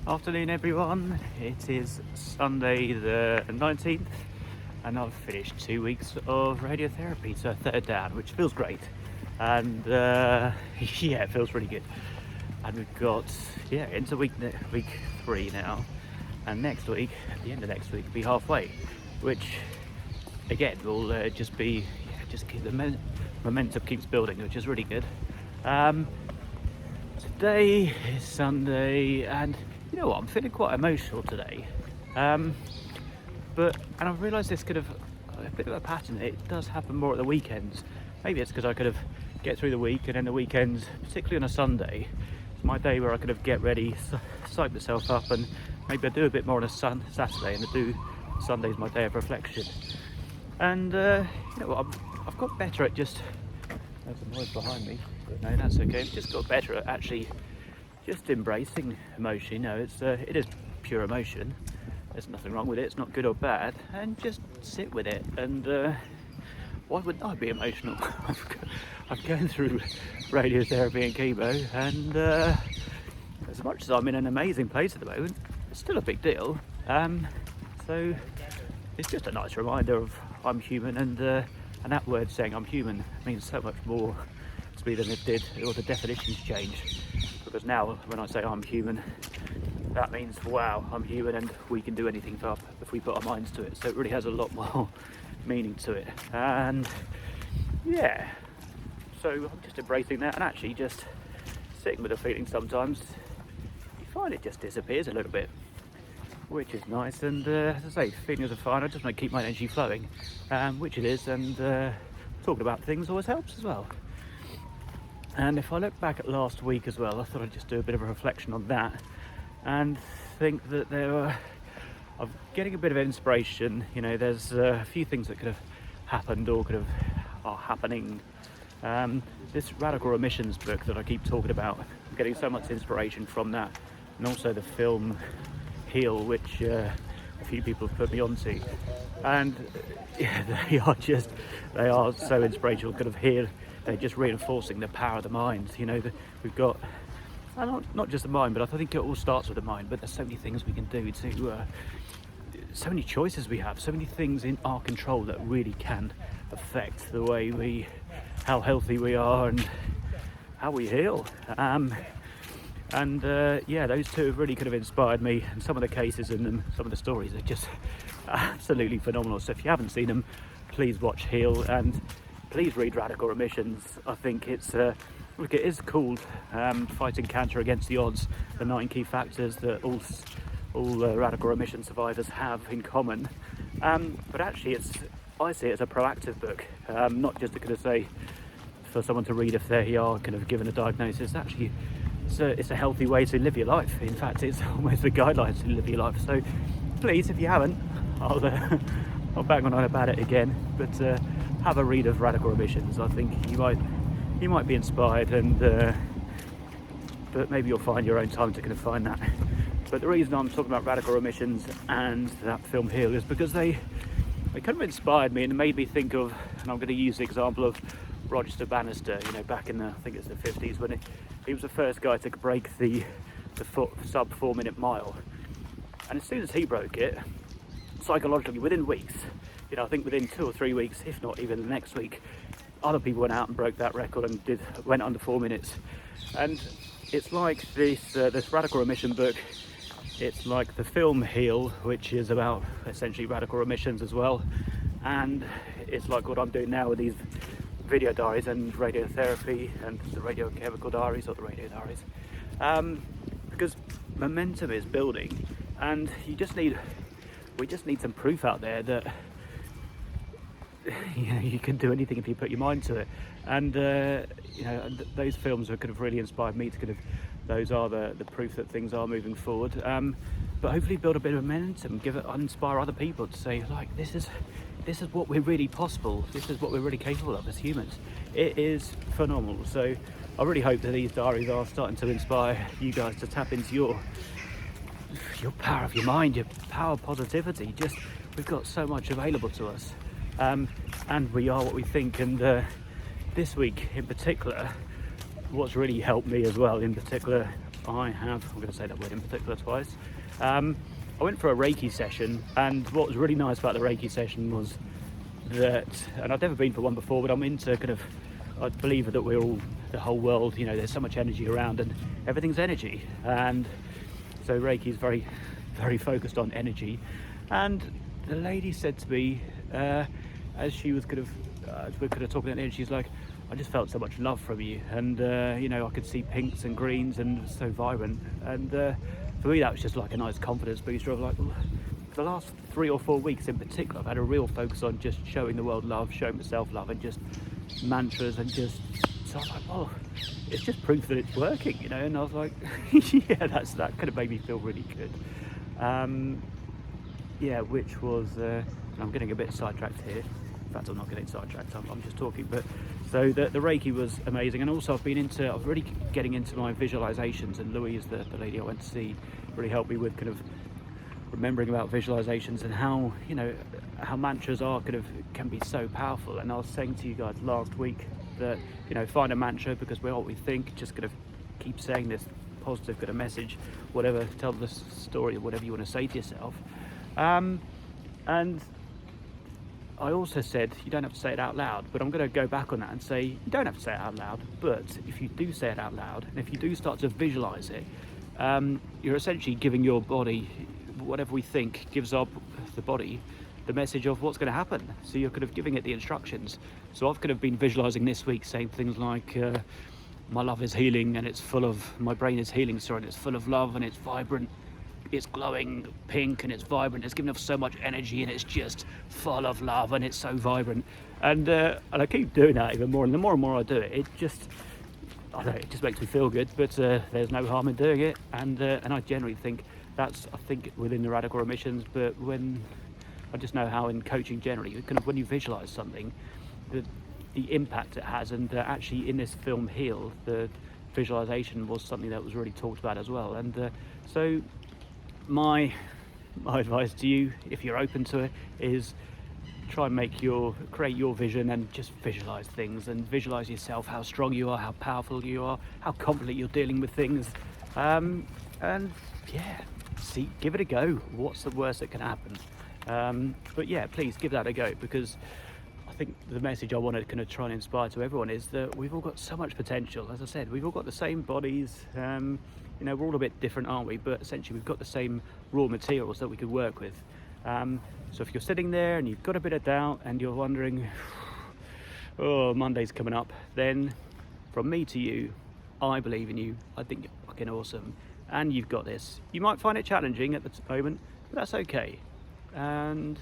Afternoon everyone, it is Sunday the 19th and I've finished 2 weeks of radiotherapy, so third down, which feels great. And yeah, it feels really good. And we've got, into week 3 now, and next week, at the end of next week, will be halfway, which again will just be, just keep the momentum keeps building, which is really good. Today is Sunday, and you know what, I'm feeling quite emotional today. And I've realised this could have a bit of a pattern. It does happen more at the weekends. Maybe it's because I could have get through the week, and then the weekends, particularly on a Sunday, it's my day where I could have get ready, psych myself up, and maybe I do a bit more on a Saturday, and I do Sunday's my day of reflection. And you know what, I've got better at just, there's a noise behind me, but no, that's okay. I've just got better at actually just embracing emotion. You know, it is pure emotion. There's nothing wrong with it. It's not good or bad, and just sit with it. And why wouldn't I be emotional? I'm going through radiotherapy and chemo, and as much as I'm in an amazing place at the moment, it's still a big deal. So it's just a nice reminder of I'm human, and that word saying I'm human means so much more to me than it did, or the definitions change. Because now when I say I'm human, that means wow, I'm human and we can do anything if we put our minds to it. So it really has a lot more meaning to it. And yeah, so I'm just embracing that, and actually just sitting with the feeling. Sometimes you find it just disappears a little bit, which is nice. And as I say, feelings are fine. I just want to keep my energy flowing, which it is, and talking about things always helps as well. And if I look back at last week as well, I thought I'd just do a bit of a reflection on that, and think that I'm getting a bit of inspiration. You know, there's a few things that could have happened or are happening. This radical emissions book that I keep talking about, I'm getting so much inspiration from that, and also the film Heal, which a few people have put me onto, and yeah, they are so inspirational. Here, they're just reinforcing the power of the mind. You know, we've got not just the mind, but I think it all starts with the mind. But there's so many things we can do so many choices we have, so many things in our control that really can affect the way how healthy we are and how we heal. Yeah, those two have really inspired me, and some of the cases in them, some of the stories are just absolutely phenomenal. So if you haven't seen them, please watch Heal, and please read Radical Remissions. I think it is called Fighting Cancer Against the Odds, the 9 key factors that all radical remission survivors have in common. But actually I see it as a proactive book, not just to say for someone to read if they are given a diagnosis. Actually, it's a healthy way to live your life. In fact, it's almost the guidelines to live your life. So please, if you haven't, I'll bang on about it again, but have a read of Radical Remissions. I think you might be inspired, and but maybe you'll find your own time to find that. But the reason I'm talking about Radical Remissions and that film Heal is because they inspired me and made me think of, and I'm going to use the example of Roger Bannister, you know, back in the 50s, when he was the first guy to break the sub 4 minute mile. And as soon as he broke it, psychologically, within weeks, you know, I think within 2 or 3 weeks, if not even the next week, other people went out and broke that record and went under 4 minutes. And it's like this radical remission book. It's like the film Heal, which is about essentially radical remissions as well. And it's like what I'm doing now with these video diaries and radiotherapy and the radiochemical diaries, or the radio diaries, because momentum is building, and we just need some proof out there that you know, you can do anything if you put your mind to it. And you know, those films have really inspired me to those are the proof that things are moving forward. But hopefully build a bit of momentum, inspire other people to say, like, this is what we're really possible. This is what we're really capable of as humans. It is phenomenal. So I really hope that these diaries are starting to inspire you guys to tap into your power of your mind, your power of positivity. We've got so much available to us, and we are what we think. And this week in particular, what's really helped me as well, in particular I'm going to say that word in particular twice. I went for a Reiki session, and what was really nice about the Reiki session was that, and I've never been for one before, but I'm into kind of, I believe that we're all, the whole world, you know, there's so much energy around and everything's energy. And so Reiki is very, very focused on energy. And the lady said to me, as she was kind of, as we're kind of talking about energy, she's like, I just felt so much love from you, and you know, I could see pinks and greens and it was so vibrant. And for me that was just like a nice confidence booster of like, well, for the last 3 or 4 weeks in particular, I've had a real focus on just showing the world love, showing myself love, and just mantras, and just, so I was like, well, it's just proof that it's working, you know. And I was like, yeah, that kind of made me feel really good. Yeah, which was, I'm getting a bit sidetracked here. In fact, I'm not getting sidetracked, I'm just talking. But so the Reiki was amazing, and also I'm really getting into my visualizations, and Louise, the lady I went to see, really helped me with kind of remembering about visualizations and how, you know, how mantras are can be so powerful. And I was saying to you guys last week that, you know, find a mantra, because we're what we think, just kind of keep saying this positive kind of message, whatever, tell the story, whatever you want to say to yourself. And I also said you don't have to say it out loud, but I'm going to go back on that and say you don't have to say it out loud, but if you do say it out loud, and if you do start to visualize it, you're essentially giving your body, whatever we think gives up the body, the message of what's going to happen. So you're kind of giving it the instructions. So I've kind of been visualizing this week, saying things like, my love is healing, and my brain is healing, sorry, and it's full of love, and it's vibrant, it's glowing pink, and it's vibrant, it's giving off so much energy, and it's just full of love, and it's so vibrant. And I keep doing that even more, and the more I do it, it just makes me feel good. But there's no harm in doing it, and I generally think that's, I think, within the radical remissions. But when I just know how in coaching generally, kind of when you visualize something, the impact it has. And actually in this film Heal, the visualization was something that was really talked about as well. And so my advice to you, if you're open to it, is try and create your vision, and just visualize things, and visualize yourself, how strong you are, how powerful you are, how confidently you're dealing with things. And yeah, give it a go. What's the worst that can happen? But yeah, please give that a go, because I think the message I want to kind of try and inspire to everyone is that we've all got so much potential. As I said, we've all got the same bodies. You know, we're all a bit different, aren't we? But essentially we've got the same raw materials that we could work with. So if you're sitting there and you've got a bit of doubt and you're wondering, oh, Monday's coming up, then from me to you, I believe in you. I think you're fucking awesome, and you've got this. You might find it challenging at the moment, but that's okay, and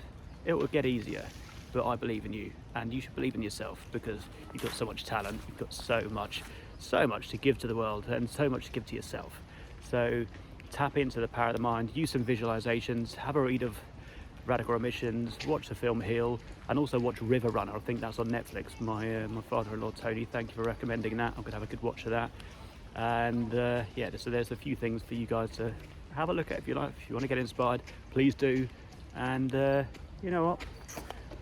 it will get easier. But I believe in you, and you should believe in yourself, because you've got so much talent, you've got so much to give to the world, and so much to give to yourself. So tap into the power of the mind, use some visualizations, have a read of Radical Remissions, watch the film Heal, and also watch River Runner. I think that's on Netflix. My father-in-law Tony, thank you for recommending that. I'm gonna have a good watch of that. And yeah, so there's a few things for you guys to have a look at if you like. If you want to get inspired, please do. And you know what,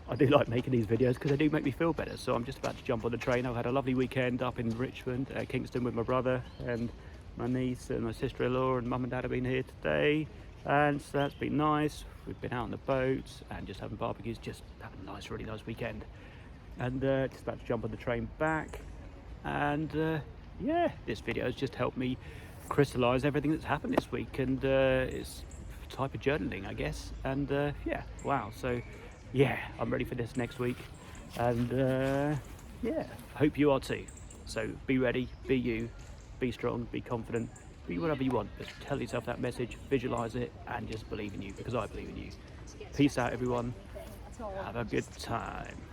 I do like making these videos because they do make me feel better. So I'm just about to jump on the train. I've had a lovely weekend up in Richmond, Kingston, with my brother and my niece and my sister-in-law, and mum and dad have been here today, and so that's been nice. We've been out on the boats and just having barbecues, just having a nice, really nice weekend. And just about to jump on the train back. And yeah, this video has just helped me crystallize everything that's happened this week, and it's a type of journaling, I guess. And yeah, wow. So yeah, I'm ready for this next week, and yeah, I hope you are too. So be ready, be you, be strong, be confident, be whatever you want. Just tell yourself that message, visualize it, and just believe in you, because I believe in you. Peace out, everyone. Have a good time.